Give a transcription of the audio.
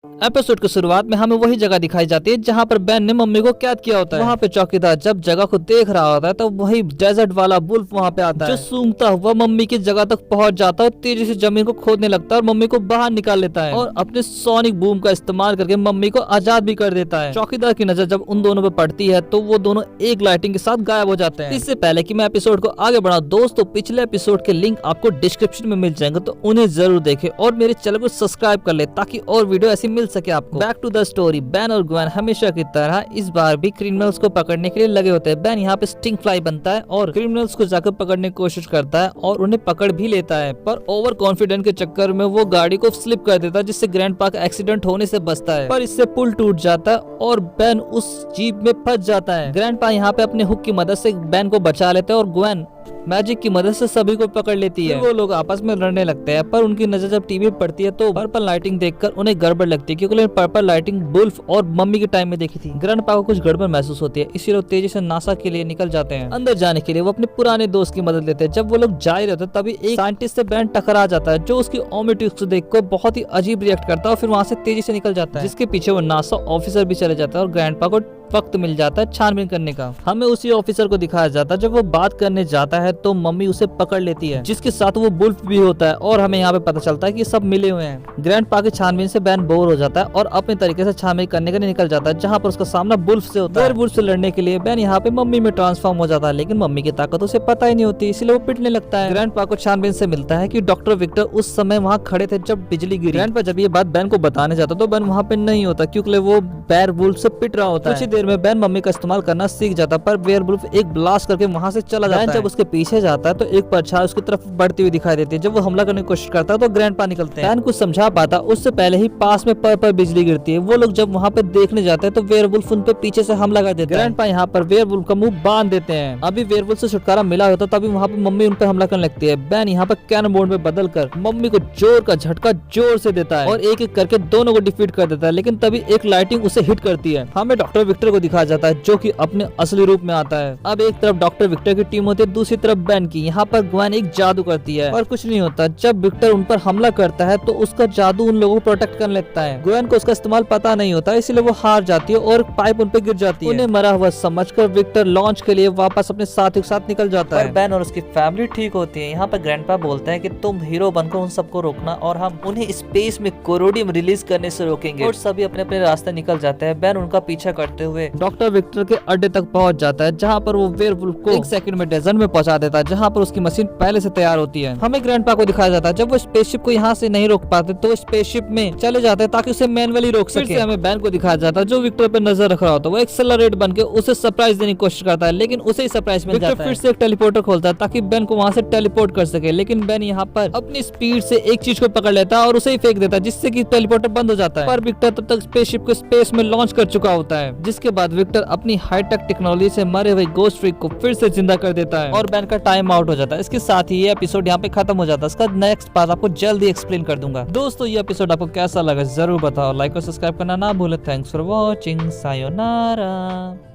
Episode की शुरुआत में हमें वही जगह दिखाई जाती है जहाँ पर बैन ने मम्मी को कैद किया होता है। वहाँ पे चौकीदार जब जगह को देख रहा होता है तो वही डेजर्ट वाला वुल्फ वहाँ पे आता है, जो सूंघता हुआ मम्मी की जगह तक पहुँच जाता है, तेजी से जमीन को खोदने लगता है और मम्मी को बाहर निकाल लेता है और अपने सोनिक बूम का इस्तेमाल करके मम्मी को आजाद भी कर देता है। चौकीदार की नजर जब उन दोनों पे पड़ती है तो वो दोनों एक लाइटिंग के साथ गायब हो जाते हैं। इससे पहले कि मैं एपिसोड को आगे बढ़ाऊं दोस्तों, पिछले एपिसोड के लिंक आपको डिस्क्रिप्शन में मिल जाएंगे, तो उन्हें जरूर देखें और मेरे चैनल को सब्सक्राइब कर ले ताकि और वीडियो ऐसी मिल सके आपको। Back to the story. Ben और ग्वेन हमेशा की तरह इस बार भी क्रिमिनल्स को पकड़ने के लिए लगे होते हैं। बैन यहाँ पे स्टिंग फ्लाई बनता है और क्रिमिनल्स को जाकर पकड़ने की कोशिश करता है और उन्हें पकड़ भी लेता है, पर ओवर कॉन्फिडेंट के चक्कर में वो गाड़ी को स्लिप कर देता है, जिससे ग्रैंडपा का एक्सीडेंट होने से बचता है, पर इससे पुल टूट जाता है और बैन उस जीप में फंस जाता है। ग्रैंडपा यहाँ पे अपने हुक की मदद से बैन को बचा लेते हैं और ग्वेन मैजिक की मदद से सभी को पकड़ लेती है। वो लोग आपस में लड़ने लगते हैं, पर उनकी नजर जब टीवी पर पड़ती है तो पर्पल लाइटिंग देखकर उन्हें गड़बड़ लगती है, क्योंकि पर्पल लाइटिंग वुल्फ और मम्मी के टाइम में देखी थी। ग्रैंडपा को कुछ गड़बड़ महसूस होती है, इसलिए वो तेजी से नासा के लिए निकल जाते हैं। अंदर जाने के लिए वो अपने पुराने दोस्त की मदद लेते हैं। जब वो लोग जा रहे होते हैं तभी एक साइंटिस्ट से बैन टकरा जाता है, जो उसकी ओमेटिक्स देखकर बहुत ही अजीब रिएक्ट करता है और फिर वहाँ से तेजी से निकल जाता है, जिसके पीछे वो नासा ऑफिसर भी चले जाता है और ग्रैंडपा को वक्त मिल जाता है छानबीन करने का। हमें उसी ऑफिसर को दिखाया जाता है। जब वो बात करने जाता है तो मम्मी उसे पकड़ लेती है, जिसके साथ वो वुल्फ भी होता है और हमें यहाँ पे पता चलता है कि सब मिले हुए हैं। ग्रैंडपा के छानबीन से बैन बोर हो जाता है और अपने तरीके से छानबीन करने के लिए निकल जाता है, जहाँ पर उसका सामना वुल्फ से होता है। वुल्फ से लड़ने के लिए बैन यहाँ पे मम्मी में ट्रांसफॉर्म हो जाता है, लेकिन मम्मी की ताकत उसे पता ही नहीं होती, इसलिए वो पिटने लगता है। ग्रैंडपा को छानबीन से मिलता है कि डॉक्टर विक्टर उस समय वहाँ खड़े थे जब बिजली गिरी। ग्रैंडपा जब ये बात बैन को बताने जाता तो बैन वहाँ पे नहीं होता, क्योंकि वो बेयर वुल्फ से पिट रहा होता है। कुछ ही देर में बैन मम्मी का इस्तेमाल करना सीख जाता, पर बेयर वुल्फ एक ब्लास्ट करके वहाँ से चला जाता है। जब उसके पीछे जाता है तो एक परछाई उसकी तरफ बढ़ती हुई दिखाई देती है। जब वो हमला करने की कोशिश करता है तो ग्रैंडपा निकलते हैं। बैन कुछ समझा पाता उससे पहले ही पास में पर बिजली गिरती है। वो लोग जब वहाँ पे देखने जाते हैं तो बेयर वुल्फ उन पे पीछे से हमला कर देते हैं। ग्रैंडपा यहाँ पर बेयर वुल्फ का मुंह बांध देते हैं। अभी बेयर वुल्फ से छुटकारा मिला होता तभी वहाँ पे मम्मी उन पे हमला करने लगती है। बैन यहाँ पर कैनन मोड में बदल कर मम्मी को जोर का झटका जोर से देता है और एक एक करके दोनों को डिफीट कर देता है, लेकिन तभी एक लाइटिंग उसे हिट करती है। हमें डॉक्टर विक्टर को दिखाया जाता है, जो कि अपने असली रूप में आता है। अब एक तरफ डॉक्टर विक्टर की टीम होती है, दूसरी तरफ बैन की। यहाँ पर ग्वेन एक जादू करती है और कुछ नहीं होता। जब विक्टर उन पर हमला करता है तो उसका जादू उन लोगों को प्रोटेक्ट करने लगता है। ग्वेन को उसका इस्तेमाल पता नहीं होता, इसलिए वो हार जाती है और पाइप उन पे गिर जाती है। उन्हें मरा हुआ समझकर विक्टर लॉन्च के लिए वापस अपने साथियों के साथ निकल जाता है। बैन और उसकी फैमिली ठीक होती है। यहाँ पर ग्रैंडपा बोलते हैं कि तुम हीरो बनकर उन सबको रोकना और हम उन्हें स्पेस में कोरोडियम रिलीज करने से रोकेंगे, और सभी अपने अपने रास्ते निकल जाते हैं। बैन उनका पीछा करते हुए डॉक्टर विक्टर के अड्डे तक पहुंच जाता है, जहाँ पर वो वेयरवुल्फ को 1 सेकंड में डेजर्ट में पहुंचा देता है, जहाँ पर उसकी मशीन पहले से तैयार होती है। हमें ग्रैंडपा को दिखाया जाता है जब वो स्पेसशिप को यहाँ से नहीं रोक पाते तो स्पेसशिप में चले जाते हैं ताकि उसे मैनुअली रोक सके। फिर हमें बैन को दिखाया जाता है जो विक्टर पे नजर रख रहा होता है। वो एक्सेलरेट बनके उसे सरप्राइज देने की कोशिश करता है, लेकिन उसे ही सरप्राइज मिल जाता है। फिर से एक टेलीपोर्टर खोलता है ताकि बैन को वहाँ से टेलीपोर्ट कर सके, लेकिन बैन यहाँ पर अपनी स्पीड से एक चीज को पकड़ लेता है और उसे ही फेंक देता है, जिससे कि टेलीपोर्टर बंद हो जाता है। पर विक्टर तब तक स्पेसशिप को स्पेस में लॉन्च कर चुका होता है, जिसके बाद विक्टर अपनी हाईटेक टेक्नोलॉजी से मरे हुए गोस्ट फ्रीक को फिर से जिंदा कर देता है और बैन का टाइम आउट हो जाता है। इसके साथ ही ये एपिसोड यहाँ पे खत्म हो जाता है। इसका नेक्स्ट पार्ट आपको जल्दी एक्सप्लेन कर दूंगा। दोस्तों ये एपिसोड आपको कैसा लगा जरूर बताओ, लाइक और सब्सक्राइब करना ना भूले। Thanks for watching, sayonara.